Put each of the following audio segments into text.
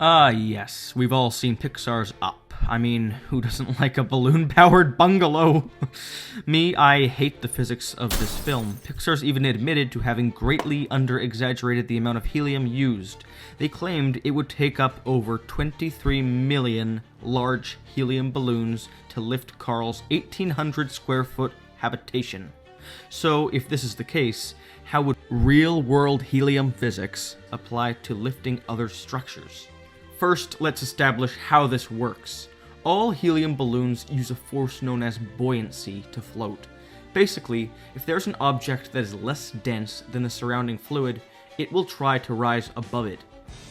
Ah, yes, we've all seen Pixar's Up. I mean, who doesn't like a balloon-powered bungalow? Me, I hate the physics of this film. Pixar's even admitted to having greatly under-exaggerated the amount of helium used. They claimed it would take up over 23 million large helium balloons to lift Carl's 1,800 square foot habitation. So, if this is the case, how would real-world helium physics apply to lifting other structures? First, let's establish how this works. All helium balloons use a force known as buoyancy to float. Basically, if there's an object that is less dense than the surrounding fluid, it will try to rise above it.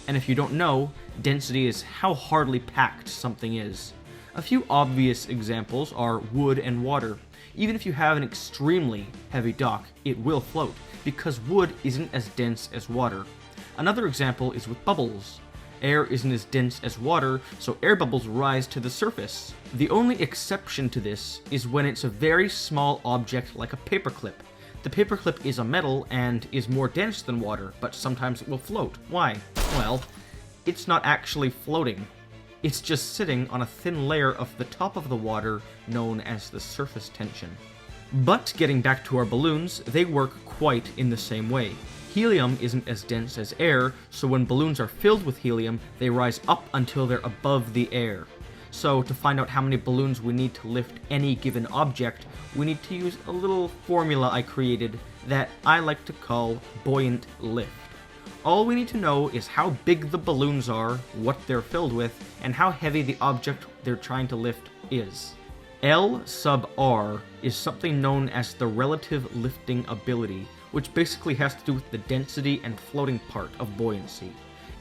And if you don't know, density is how hardly packed something is. A few obvious examples are wood and water. Even if you have an extremely heavy dock, it will float, because wood isn't as dense as water. Another example is with bubbles. Air isn't as dense as water, so air bubbles rise to the surface. The only exception to this is when it's a very small object like a paperclip. The paperclip is a metal and is more dense than water, but sometimes it will float. Why? Well, it's not actually floating. It's just sitting on a thin layer of the top of the water known as the surface tension. But getting back to our balloons, they work quite in the same way. Helium isn't as dense as air, so when balloons are filled with helium, they rise up until they're above the air. So to find out how many balloons we need to lift any given object, we need to use a little formula I created that I like to call buoyant lift. All we need to know is how big the balloons are, what they're filled with, and how heavy the object they're trying to lift is. L sub r is something known as the relative lifting ability, which basically has to do with the density and floating part of buoyancy.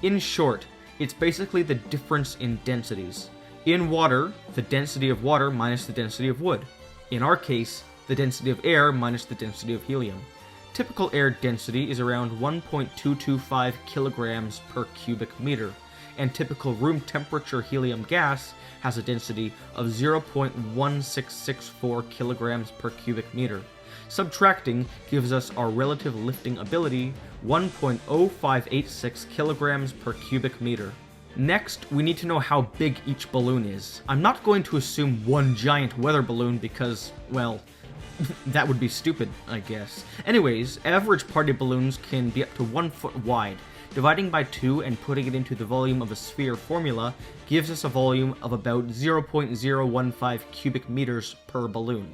In short, it's basically the difference in densities. In water, the density of water minus the density of wood. In our case, the density of air minus the density of helium. Typical air density is around 1.225 kilograms per cubic meter, and typical room temperature helium gas has a density of 0.1664 kilograms per cubic meter. Subtracting gives us our relative lifting ability, 1.0586 kilograms per cubic meter. Next, we need to know how big each balloon is. I'm not going to assume one giant weather balloon because, well, that would be stupid, I guess. Anyways, average party balloons can be up to 1 foot wide. Dividing by 2 and putting it into the volume of a sphere formula gives us a volume of about 0.015 cubic meters per balloon.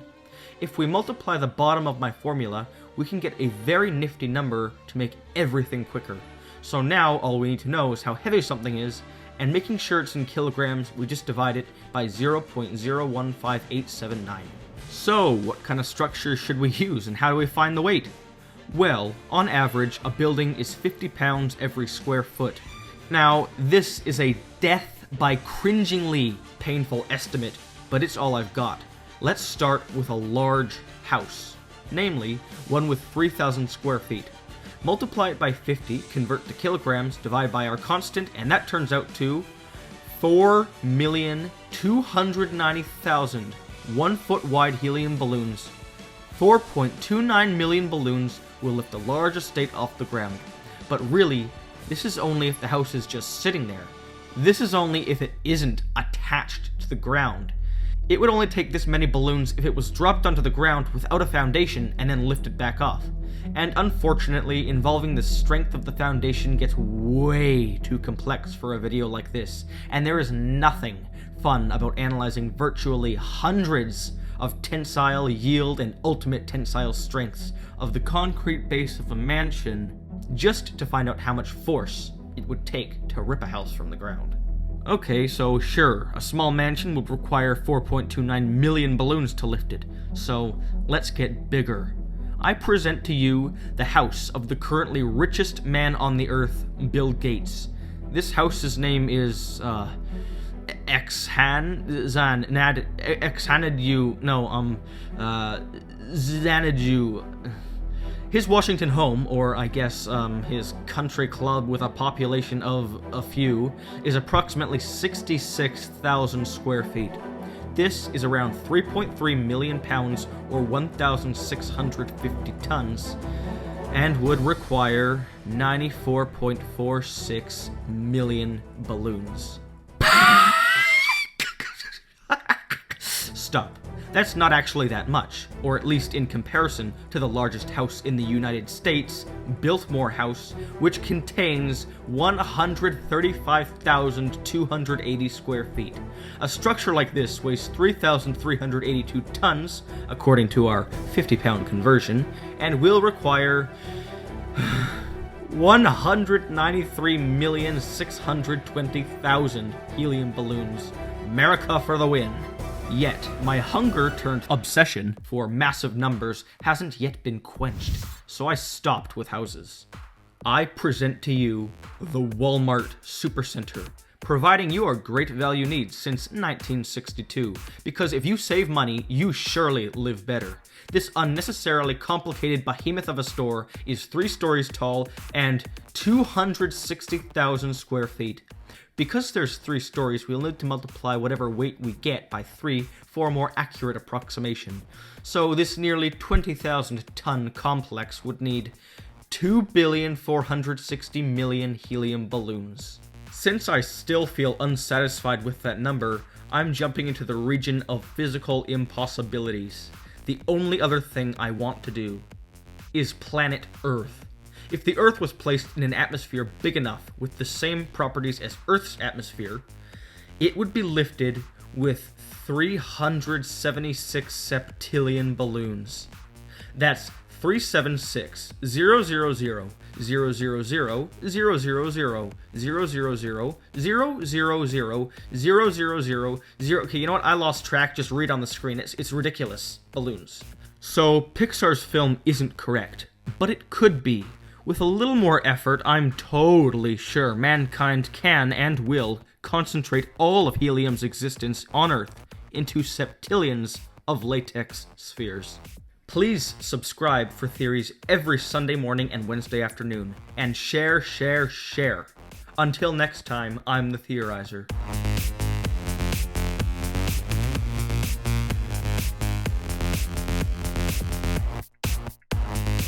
If we multiply the bottom of my formula, we can get a very nifty number to make everything quicker. So now all we need to know is how heavy something is, and making sure it's in kilograms, we just divide it by 0.015879. So, what kind of structure should we use, and how do we find the weight? Well, on average, a building is 50 pounds every square foot. Now, this is a death by cringingly painful estimate, but it's all I've got. Let's start with a large house, namely one with 3,000 square feet. Multiply it by 50, convert to kilograms, divide by our constant, and that turns out to 4,290,000 1-foot-wide helium balloons. 4.29 million balloons will lift a large estate off the ground. But really, this is only if the house is just sitting there. This is only if it isn't attached to the ground. It would only take this many balloons if it was dropped onto the ground without a foundation and then lifted back off. And unfortunately, involving the strength of the foundation gets way too complex for a video like this, and there is nothing fun about analyzing virtually hundreds of tensile yield and ultimate tensile strengths of the concrete base of a mansion just to find out how much force it would take to rip a house from the ground. Okay, so sure, a small mansion would require 4.29 million balloons to lift it, so let's get bigger. I present to you the house of the currently richest man on the earth, Bill Gates. This house's name is, Xanadu. His Washington home, or I guess his country club with a population of a few, is approximately 66,000 square feet. This is around 3.3 million pounds, or 1,650 tons. and would require 94.46 million balloons. Stop. That's not actually that much, or at least in comparison to the largest house in the United States, Biltmore House, which contains 135,280 square feet. A structure like this weighs 3,382 tons, according to our 50-pound conversion, and will require 193,620,000 helium balloons. America for the win. Yet, my hunger turned obsession for massive numbers hasn't yet been quenched, so I stopped with houses. I present to you the Walmart Supercenter, providing your great value needs since 1962, because if you save money, you surely live better. This unnecessarily complicated behemoth of a store is 3 stories tall and 260,000 square feet. Because there's 3 stories, we'll need to multiply whatever weight we get by 3 for a more accurate approximation. So this nearly 20,000 ton complex would need 2,460,000,000 helium balloons. Since I still feel unsatisfied with that number, I'm jumping into the region of physical impossibilities. The only other thing I want to do is planet Earth. If the Earth was placed in an atmosphere big enough with the same properties as Earth's atmosphere, it would be lifted with 376 septillion balloons. That's 376,000,000,000,000,000,000,000,000,000,000,000,000. Okay, you know what? I lost track. Just read on the screen. It's ridiculous. Balloons. So Pixar's film isn't correct, but it could be. With a little more effort, I'm totally sure mankind can and will concentrate all of helium's existence on Earth into septillions of latex spheres. Please subscribe for theories every Sunday morning and Wednesday afternoon, and share. Until next time, I'm the Theorizer.